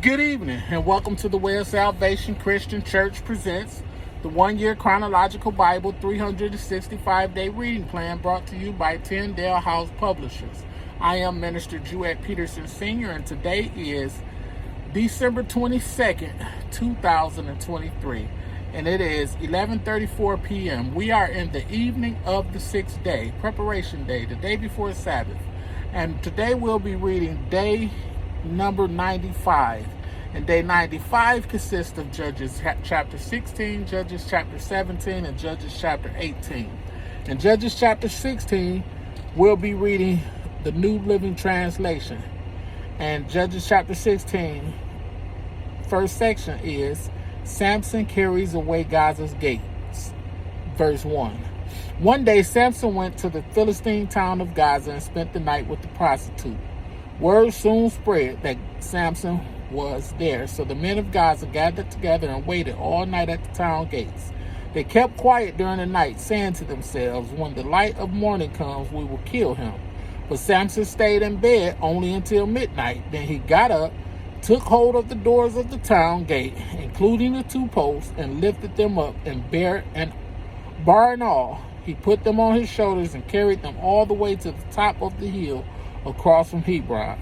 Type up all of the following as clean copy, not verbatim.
Good evening and welcome to the Way of Salvation Christian Church presents the 1-year Chronological Bible 365-day reading plan brought to you by Tyndale House Publishers. I am Minister Jewett Peterson Sr. and today is December 22nd, 2023 and it is 11:34 p.m. We are in the evening of the 6th day, preparation day, the day before Sabbath. And today we'll be reading day number 95. And day 95 consists of Judges chapter 16, Judges chapter 17, and Judges chapter 18. In Judges chapter 16, we'll be reading the New Living Translation. And Judges chapter 16, first section is Samson carries away Gaza's gates. Verse 1. One day Samson went to the Philistine town of Gaza and spent the night with the prostitute. Word soon spread that Samson was there, so the men of Gaza gathered together and waited all night at the town gates. They kept quiet during the night, saying to themselves, "When the light of morning comes, we will kill him." But Samson stayed in bed only until midnight. Then he got up, took hold of the doors of the town gate, including the two posts, and lifted them up, and bar and all, he put them on his shoulders and carried them all the way to the top of the hill across from Hebron.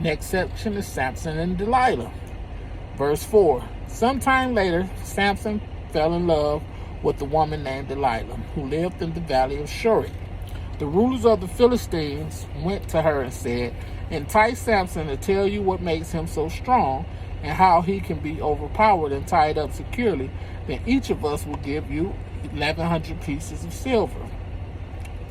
Next section is Samson and Delilah. Verse 4. Sometime later, Samson fell in love with a woman named Delilah, who lived in the valley of Shuri. The rulers of the Philistines went to her and said, "Entice Samson to tell you what makes him so strong and how he can be overpowered and tied up securely. Then each of us will give you 1,100 pieces of silver."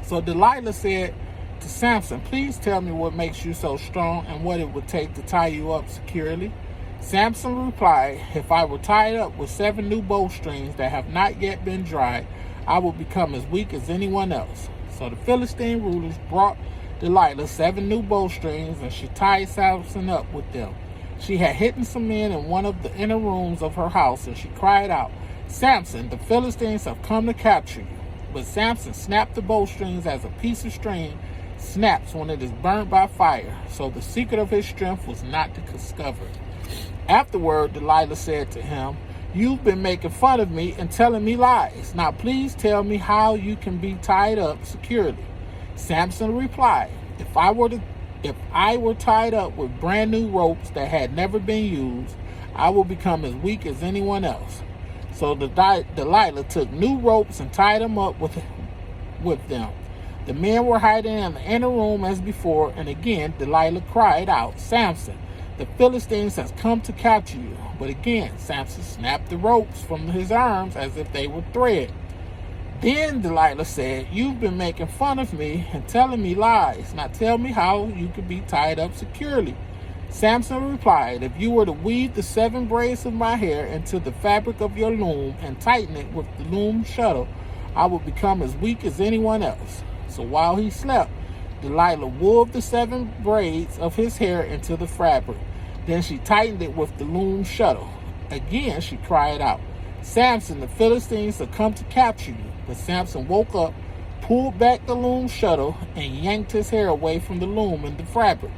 So Delilah said to Samson, "Please tell me what makes you so strong and what it would take to tie you up securely." Samson replied, "If I were tied up with 7 new bowstrings that have not yet been dried, I would become as weak as anyone else." So the Philistine rulers brought Delilah 7 new bowstrings, and she tied Samson up with them. She had hidden some men in one of the inner rooms of her house, and she cried out, "Samson, the Philistines have come to capture you." But Samson snapped the bowstrings as a piece of string snaps when it is burned by fire. So the secret of his strength was not discovered. Afterward, Delilah said to him, "You've been making fun of me and telling me lies. Now please tell me how you can be tied up securely." Samson replied, If I were tied up with brand new ropes that had never been used, I will become as weak as anyone else." So Delilah took new ropes and tied them up with them. The men were hiding in the inner room as before, and again Delilah cried out, "Samson, the Philistines has come to capture you." But again Samson snapped the ropes from his arms as if they were thread. Then Delilah said, "You've been making fun of me and telling me lies. Now tell me how you can be tied up securely." Samson replied, "If you were to weave the 7 braids of my hair into the fabric of your loom and tighten it with the loom shuttle, I would become as weak as anyone else." So while he slept, Delilah wove the 7 braids of his hair into the fabric. Then she tightened it with the loom shuttle. Again she cried out, "Samson, the Philistines have come to capture you." But Samson woke up, pulled back the loom shuttle, and yanked his hair away from the loom and the fabric.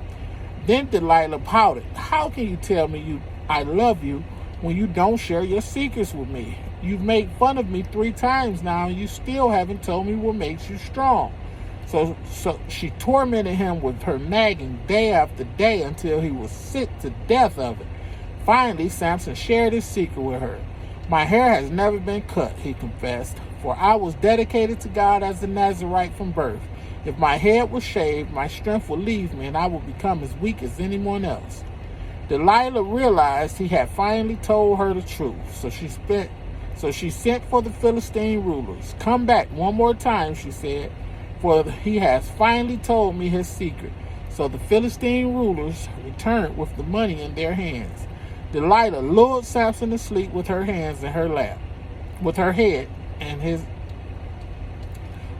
Then Delilah pouted, "How can you tell me I love you when you don't share your secrets with me? You've made fun of me 3 times now, and you still haven't told me what makes you strong." So she tormented him with her nagging day after day until he was sick to death of it. Finally, Samson shared his secret with her. "My hair has never been cut," he confessed, "for I was dedicated to God as a Nazirite from birth. If my head was shaved, my strength would leave me and I would become as weak as anyone else." Delilah realized he had finally told her the truth, so she sent for the Philistine rulers. "Come back one more time," she said, "for he has finally told me his secret." So the Philistine rulers returned with the money in their hands. Delilah lured Samson to sleep with her hands in her lap, with her head and his.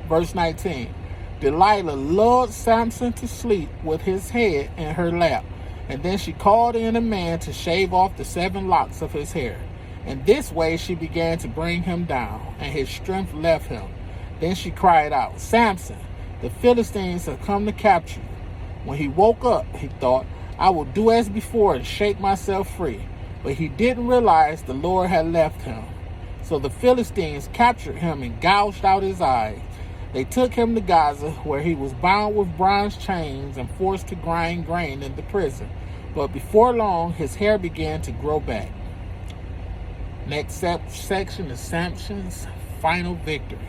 Verse 19. Delilah lured Samson to sleep with his head in her lap, and then she called in a man to shave off the 7 locks of his hair. In this way she began to bring him down, and his strength left him. Then she cried out, "Samson, the Philistines have come to capture you." When he woke up, he thought, I will do as before and shake myself free. But he didn't realize the Lord had left him. So the Philistines captured him and gouged out his eyes. They took him to Gaza, where he was bound with bronze chains and forced to grind grain in the prison. But before long, his hair began to grow back. Next section is Samson's final victory.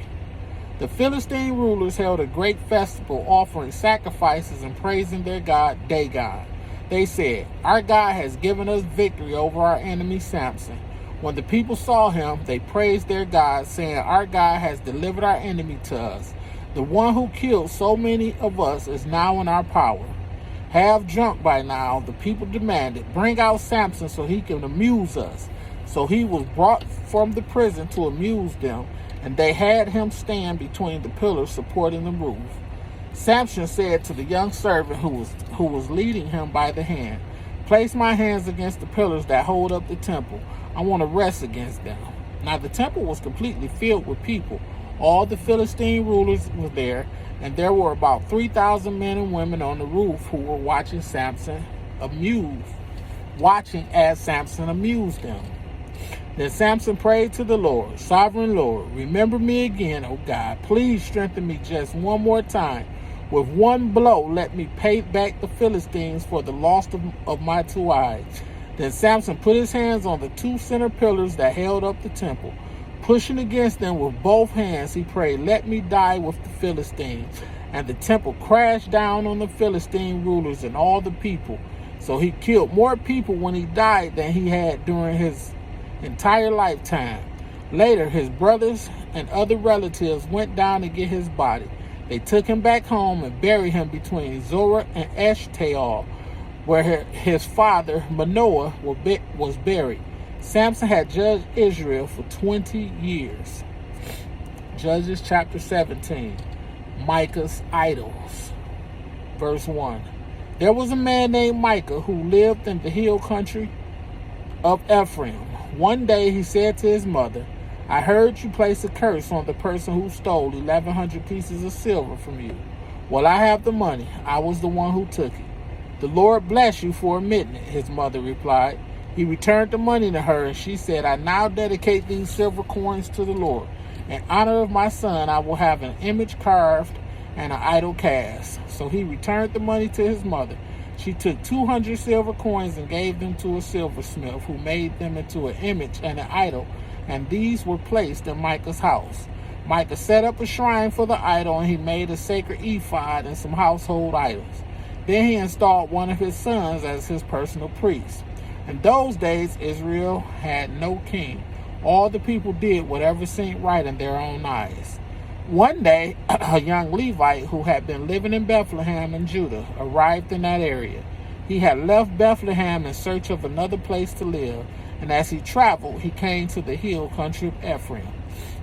The Philistine rulers held a great festival, offering sacrifices and praising their god, Dagon. They said, "Our God has given us victory over our enemy Samson." When the people saw him, they praised their God, saying, "Our God has delivered our enemy to us. The one who killed so many of us is now in our power." Half drunk by now, the people demanded, "Bring out Samson so he can amuse us." So he was brought from the prison to amuse them, and they had him stand between the pillars supporting the roof. Samson said to the young servant who was leading him by the hand, "Place my hands against the pillars that hold up the temple. I want to rest against them." Now the temple was completely filled with people. All the Philistine rulers were there, and there were about 3,000 men and women on the roof who were watching as Samson amused them. Then Samson prayed to the Lord, "Sovereign Lord, remember me again, O God. Please strengthen me just one more time. With one blow, let me pay back the Philistines for the loss of my 2 eyes." Then Samson put his hands on the 2 center pillars that held up the temple. Pushing against them with both hands, he prayed, "Let me die with the Philistines." And the temple crashed down on the Philistine rulers and all the people. So he killed more people when he died than he had during his entire lifetime. Later, his brothers and other relatives went down to get his body. They took him back home and buried him between Zorah and Eshtaol, where his father Manoah was buried. Samson had judged Israel for 20 years. Judges chapter 17. Micah's idols. Verse 1. There was a man named Micah who lived in the hill country of Ephraim. One day he said to his mother, "I heard you place a curse on the person who stole 1,100 pieces of silver from you. Well, I have the money. I was the one who took it." "The Lord bless you for admitting it," his mother replied. He returned the money to her, and she said, "I now dedicate these silver coins to the Lord. In honor of my son, I will have an image carved and an idol cast." So he returned the money to his mother. She took 200 silver coins and gave them to a silversmith, who made them into an image and an idol, and these were placed in Micah's house. Micah set up a shrine for the idol, and he made a sacred ephod and some household idols. Then he installed one of his sons as his personal priest. In those days, Israel had no king. All the people did whatever seemed right in their own eyes. One day, a young Levite who had been living in Bethlehem in Judah arrived in that area. He had left Bethlehem in search of another place to live, and as he traveled, he came to the hill country of Ephraim.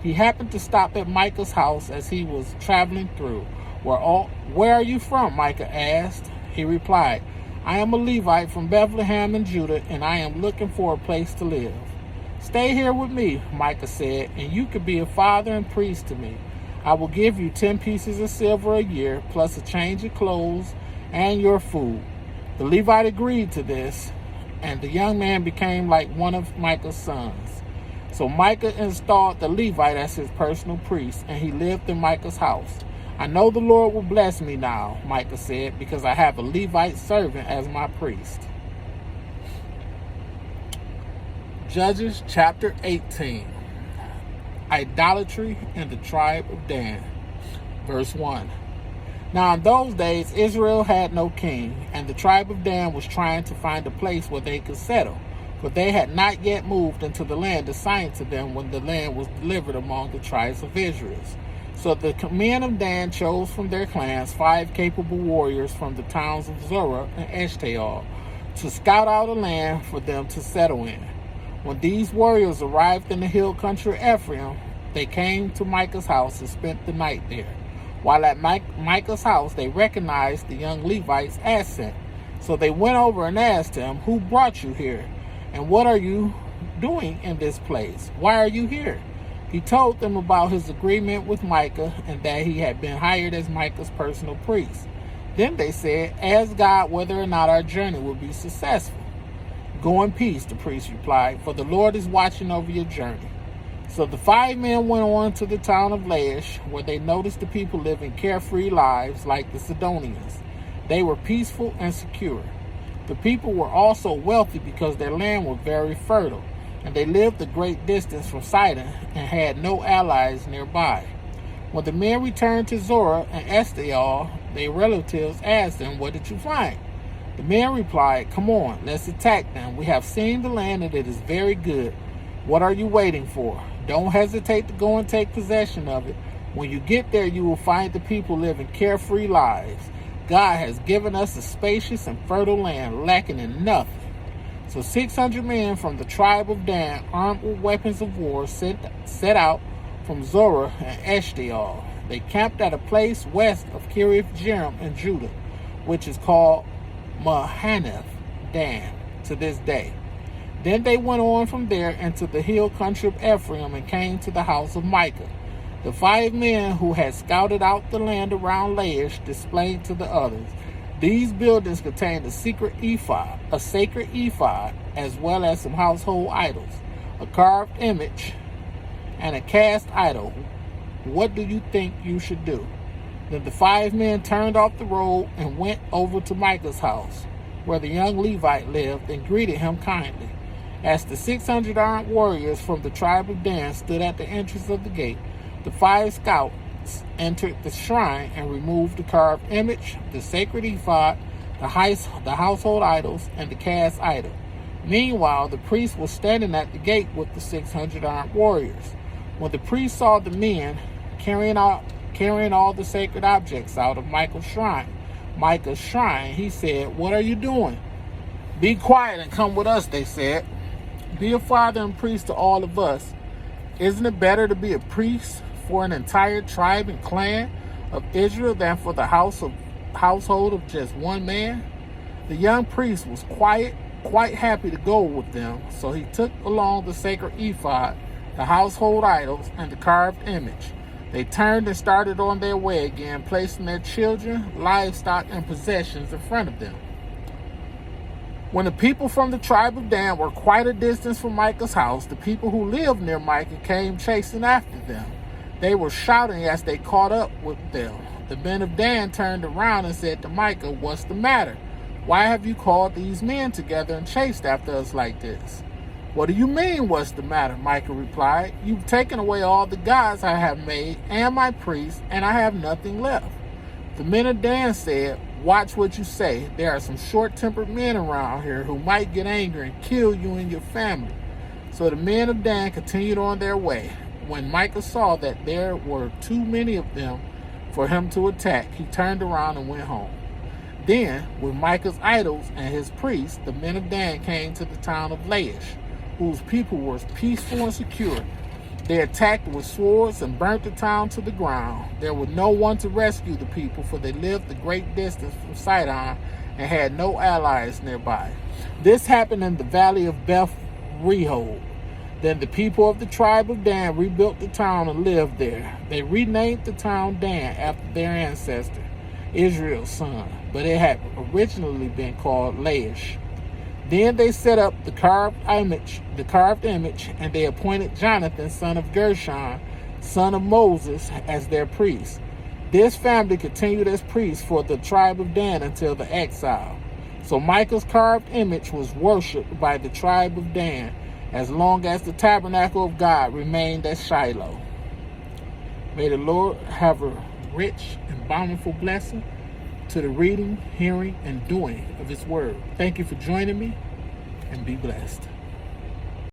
He happened to stop at Micah's house as he was traveling through. "Where are you from?" Micah asked. He replied, "I am a Levite from Bethlehem in Judah, and I am looking for a place to live." "Stay here with me," Micah said, "and you could be a father and priest to me. I will give you 10 pieces of silver a year, plus a change of clothes and your food." The Levite agreed to this, and the young man became like one of Micah's sons. So Micah installed the Levite as his personal priest, and he lived in Micah's house. "I know the Lord will bless me now," Micah said, "because I have a Levite servant as my priest." Judges chapter 18. Idolatry in the tribe of Dan. Verse 1. Now in those days Israel had no king, and the tribe of Dan was trying to find a place where they could settle, for they had not yet moved into the land assigned to them when the land was delivered among the tribes of Israel. So the men of Dan chose from their clans 5 capable warriors from the towns of Zorah and Eshtaol to scout out a land for them to settle in. When these warriors arrived in the hill country of Ephraim, they came to Micah's house and spent the night there. While at Micah's house, they recognized the young Levite's accent. So they went over and asked him, "Who brought you here? And what are you doing in this place? Why are you here?" He told them about his agreement with Micah and that he had been hired as Micah's personal priest. Then they said, ask God whether or not our journey will be successful. Go in peace, the priest replied, for the Lord is watching over your journey. So the 5 men went on to the town of Laish, where they noticed the people living carefree lives like the Sidonians. They were peaceful and secure. The people were also wealthy because their land was very fertile, and they lived a great distance from Sidon and had no allies nearby. When the men returned to Zorah and Eshtaol, their relatives asked them, what did you find? The men replied, come on, let's attack them. We have seen the land and it is very good. What are you waiting for? Don't hesitate to go and take possession of it. When you get there, you will find the people living carefree lives. God has given us a spacious and fertile land, lacking in nothing. So 600 men from the tribe of Dan, armed with weapons of war, set out from Zorah and Eshtaol. They camped at a place west of Kiriath-Jearim in Judah, which is called Mahanath Dan to this day. Then they went on from there into the hill country of Ephraim and came to the house of Micah. The 5 men who had scouted out the land around Laish displayed to the others. These buildings contained a sacred ephod, as well as some household idols, a carved image, and a cast idol. What do you think you should do? Then the 5 men turned off the road and went over to Micah's house, where the young Levite lived, and greeted him kindly. As the 600 armed warriors from the tribe of Dan stood at the entrance of the gate, the 5 scouts entered the shrine and removed the carved image, the sacred ephod, the household idols, and the cast idol. Meanwhile, the priest was standing at the gate with the 600 armed warriors. When the priest saw the men carrying all the sacred objects out of Micah's shrine, he said, what are you doing? Be quiet and come with us, they said. Be a father and priest to all of us. Isn't it better to be a priest for an entire tribe and clan of Israel than for the household of just one man? The young priest was quite happy to go with them, so he took along the sacred ephod, the household idols, and the carved image. They turned and started on their way again, placing their children, livestock, and possessions in front of them. When the people from the tribe of Dan were quite a distance from Micah's house, the people who lived near Micah came chasing after them. They were shouting as they caught up with them. The men of Dan turned around and said to Micah, what's the matter? Why have you called these men together and chased after us like this? What do you mean, what's the matter? Micah replied. You've taken away all the gods I have made and my priests, and I have nothing left. The men of Dan said, watch what you say. There are some short-tempered men around here who might get angry and kill you and your family. So the men of Dan continued on their way. When Micah saw that there were too many of them for him to attack, he turned around and went home. Then, with Micah's idols and his priests, the men of Dan came to the town of Laish, whose people were peaceful and secure. They attacked with swords and burnt the town to the ground. There was no one to rescue the people, for they lived a great distance from Sidon and had no allies nearby. This happened in the valley of Beth Rehob. Then the people of the tribe of Dan rebuilt the town and lived there. They renamed the town Dan after their ancestor, Israel's son, but it had originally been called Laish. Then they set up the carved image, and they appointed Jonathan, son of Gershon, son of Moses, as their priest. This family continued as priests for the tribe of Dan until the exile. So Micah's carved image was worshipped by the tribe of Dan as long as the tabernacle of God remained at Shiloh. May the Lord have a rich and bountiful blessing to the reading, hearing, and doing of His word. Thank you for joining me, and be blessed.